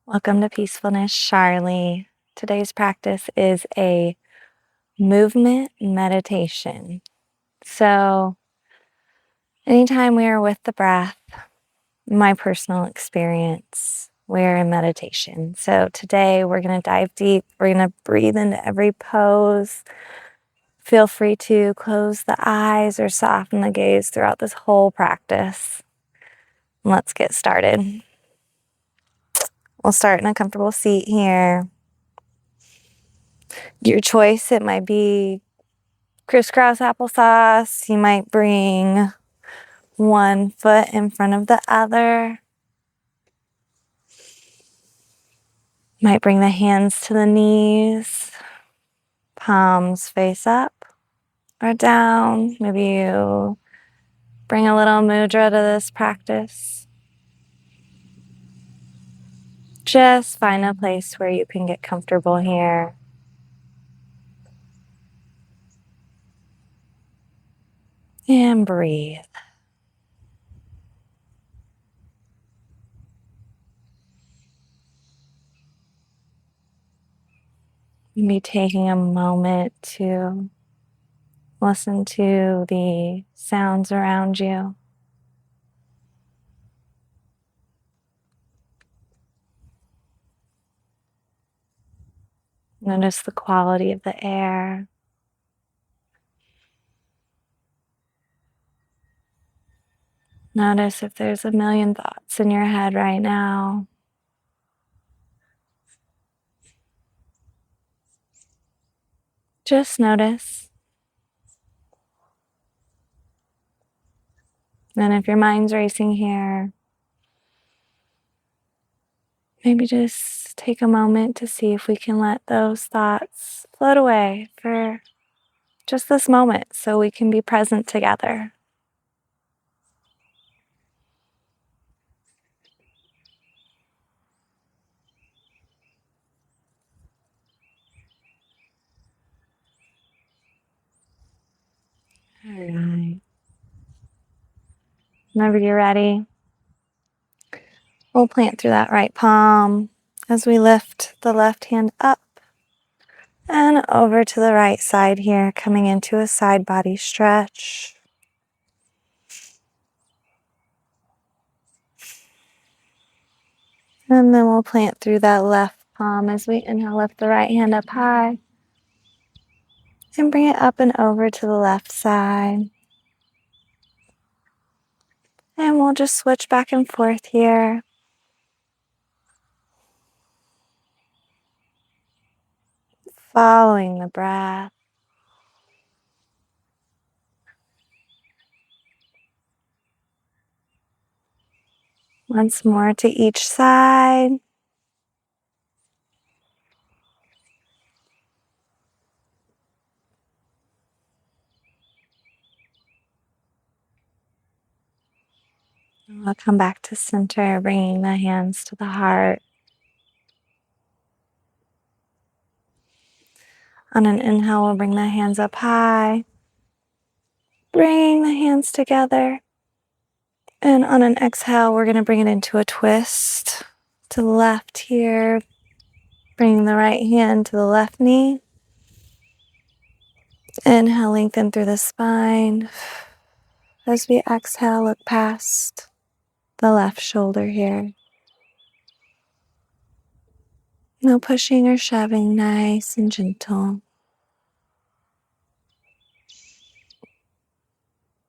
Welcome to Peacefulness, Charlie. Today's practice is a movement meditation. So, anytime we are with the breath, my personal experience, we're in meditation. So, today we're going to dive deep. We're going to breathe into every pose. Feel free to close the eyes or soften the gaze throughout this whole practice. Let's get started. We'll start in a comfortable seat here. Your choice, it might be crisscross applesauce. You might bring one foot in front of the other. Might bring the hands to the knees, palms face up or down. Maybe you bring a little mudra to this practice. Just find a place where you can get comfortable here. And breathe. Maybe taking a moment to listen to the sounds around you. Notice the quality of the air. Notice if there's a million thoughts in your head right now. Just notice. And if your mind's racing here, maybe just take a moment to see if we can let those thoughts float away for just this moment so we can be present together. All right. Whenever you're ready, we'll plant through that right palm as we lift the left hand up and over to the right side here, coming into a side body stretch. And then we'll plant through that left palm as we inhale, lift the right hand up high and bring it up and over to the left side. And we'll just switch back and forth here. Following the breath. Once more to each side. We'll come back to center, bringing the hands to the heart. On an inhale, we'll bring the hands up high. Bring the hands together. And on an exhale, we're going to bring it into a twist to the left here. Bring the right hand to the left knee. Inhale, lengthen through the spine. As we exhale, look past the left shoulder here. No pushing or shoving, nice and gentle.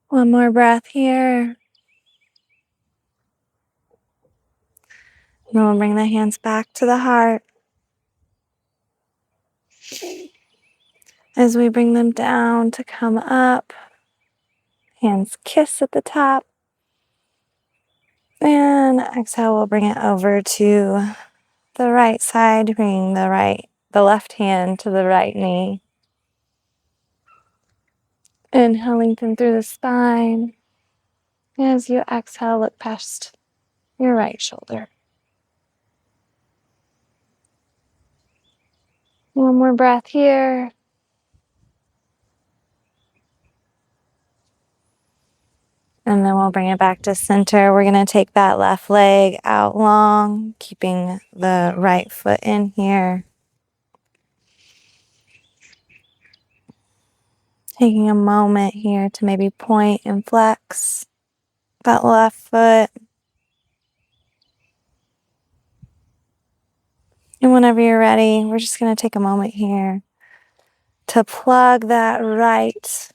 One more breath here. And we'll bring the hands back to the heart. As we bring them down to come up, hands kiss at the top. And exhale, we'll bring it over to the right side, bring the left hand to the right knee. Inhale, lengthen through the spine. As you exhale, look past your right shoulder. One more breath here. And then we'll bring it back to center. We're going to take that left leg out long, keeping the right foot in here. Taking a moment here to maybe point and flex that left foot. And whenever you're ready, we're just going to take a moment here to plug that right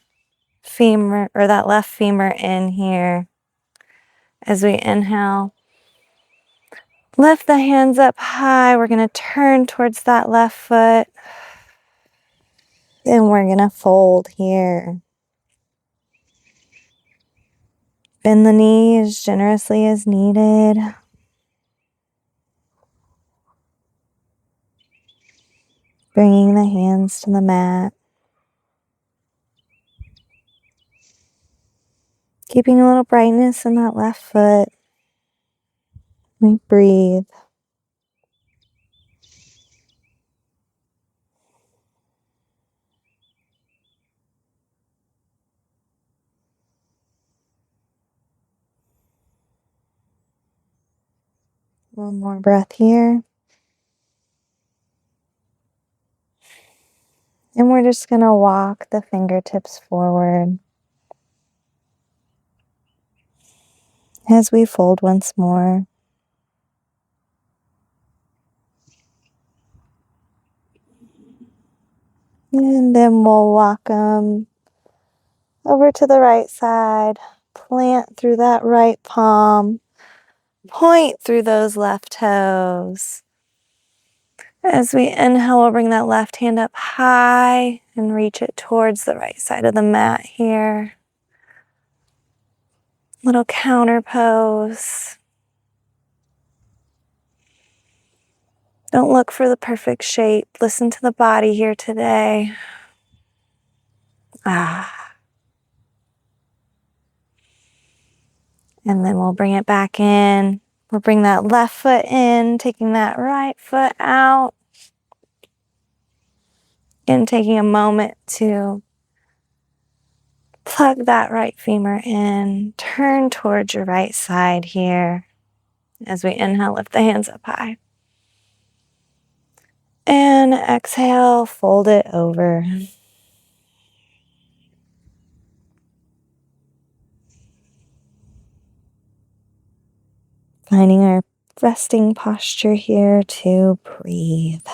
femur or that left femur in here. As we inhale, lift the hands up high. We're going to turn towards that left foot. And we're going to fold here. Bend the knees generously as needed. Bringing the hands to the mat. Keeping a little brightness in that left foot. We breathe. One more breath here. And we're just going to walk the fingertips forward as we fold once more. And then we'll walk them over to the right side. Plant through that right palm. Point through those left toes. As we inhale, we'll bring that left hand up high and reach it towards the right side of the mat here. Little counter pose. Don't look for the perfect shape. Listen to the body here today. And then we'll bring it back in. We'll bring that left foot in, taking that right foot out. And taking a moment to plug that right femur in. Turn towards your right side here. As we inhale, lift the hands up high. And exhale, fold it over. Finding our resting posture here to breathe.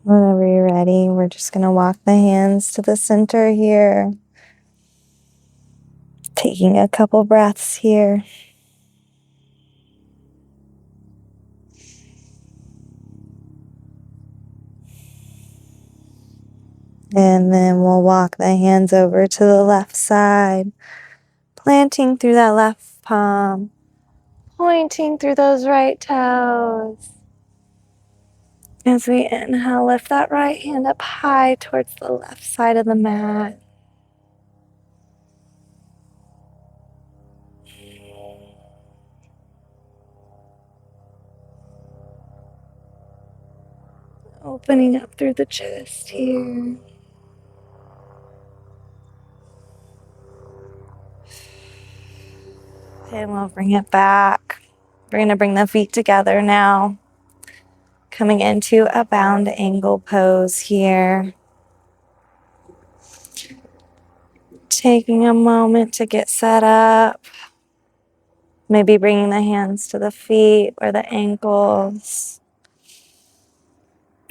Whenever you're ready, we're just going to walk the hands to the center here. Taking a couple breaths here. And then we'll walk the hands over to the left side, planting through that left palm, pointing through those right toes. As we inhale, lift that right hand up high towards the left side of the mat. Opening up through the chest here. And we'll bring it back. We're going to bring the feet together now. Coming into a bound angle pose here. Taking a moment to get set up. Maybe bringing the hands to the feet or the ankles.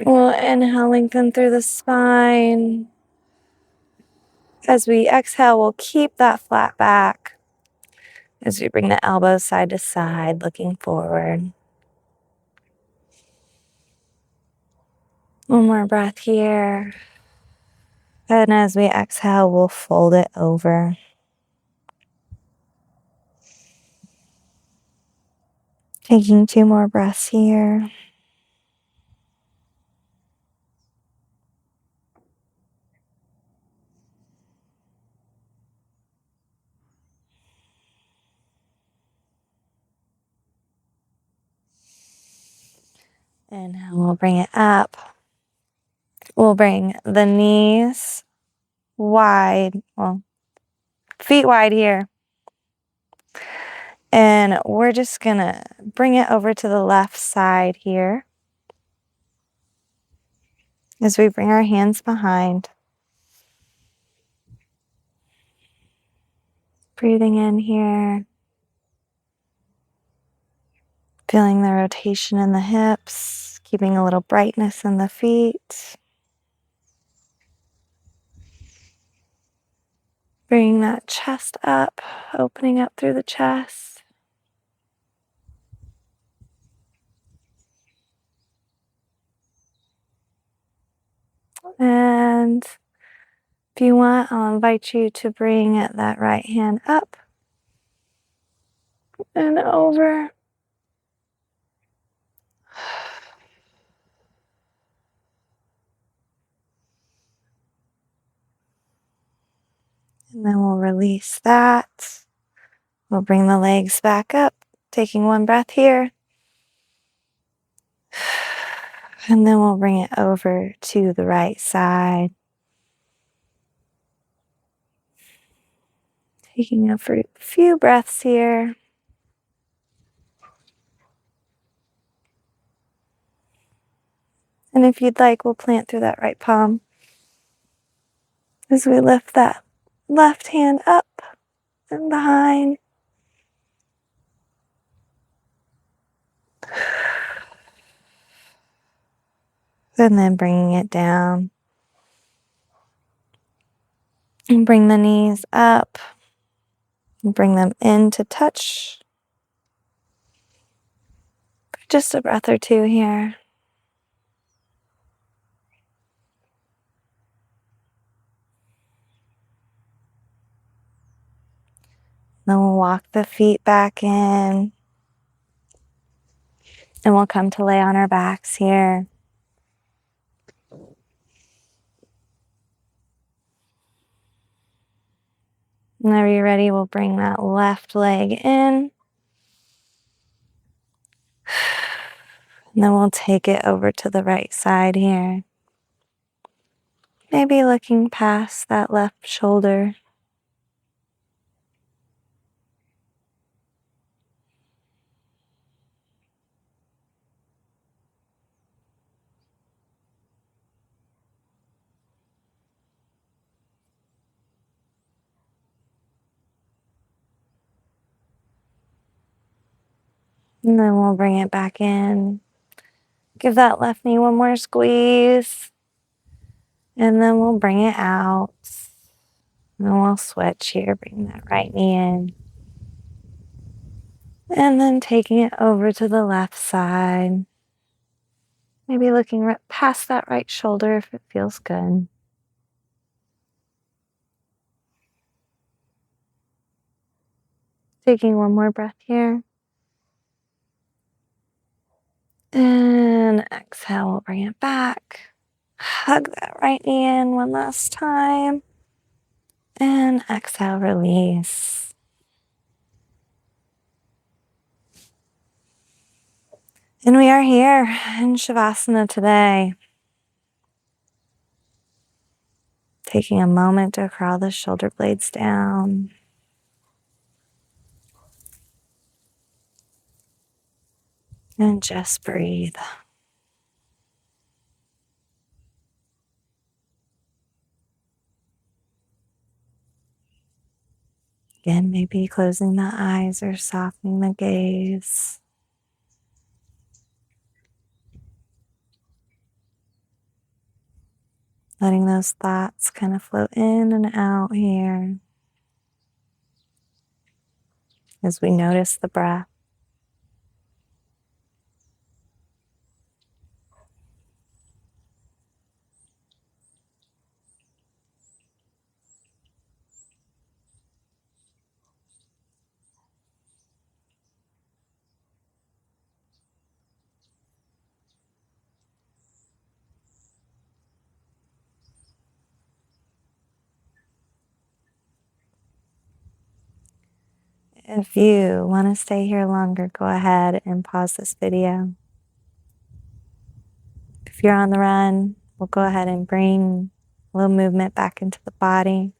We'll inhale, lengthen through the spine. As we exhale, we'll keep that flat back. As we bring the elbows side to side, looking forward. One more breath here. And as we exhale, we'll fold it over. Taking 2 more breaths here. And now we'll bring it up. We'll bring the knees wide, well, feet wide here. And we're just gonna bring it over to the left side here as we bring our hands behind. Breathing in here. Feeling the rotation in the hips, keeping a little brightness in the feet. Bringing that chest up, opening up through the chest. And if you want, I'll invite you to bring that right hand up and over. And then we'll release that. We'll bring the legs back up, taking one breath here. And then we'll bring it over to the right side. Taking a few breaths here. And if you'd like, we'll plant through that right palm as we lift that left hand up and behind. And then bringing it down. And bring the knees up. And bring them in to touch. Just a breath or two here. Then we'll walk the feet back in. And we'll come to lay on our backs here. Whenever you're ready, we'll bring that left leg in. And then we'll take it over to the right side here. Maybe looking past that left shoulder. And then we'll bring it back in. Give that left knee one more squeeze. And then we'll bring it out. And then we'll switch here. Bring that right knee in. And then taking it over to the left side. Maybe looking right past that right shoulder if it feels good. Taking one more breath here. And exhale, we'll bring it back. Hug that right knee in one last time. And exhale, release. And we are here in Shavasana today. Taking a moment to curl the shoulder blades down. And just breathe. Again, maybe closing the eyes or softening the gaze. Letting those thoughts kind of flow in and out here as we notice the breath. If you want to stay here longer, go ahead and pause this video. If you're on the run, we'll go ahead and bring a little movement back into the body.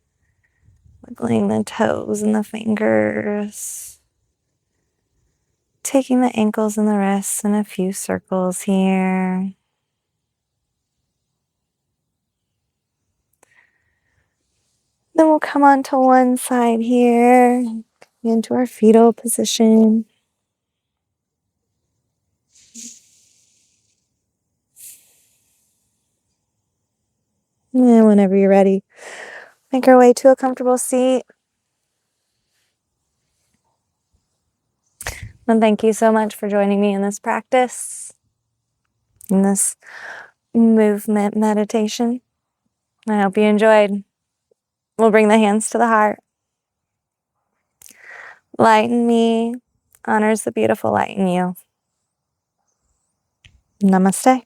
Wiggling the toes and the fingers. Taking the ankles and the wrists in a few circles here. Then we'll come onto one side here, into our fetal position. And whenever you're ready, make our way to a comfortable seat. And thank you so much for joining me in this practice, in this movement meditation. I hope you enjoyed. We'll bring the hands to the heart. Light in me honors the beautiful light in you. Namaste.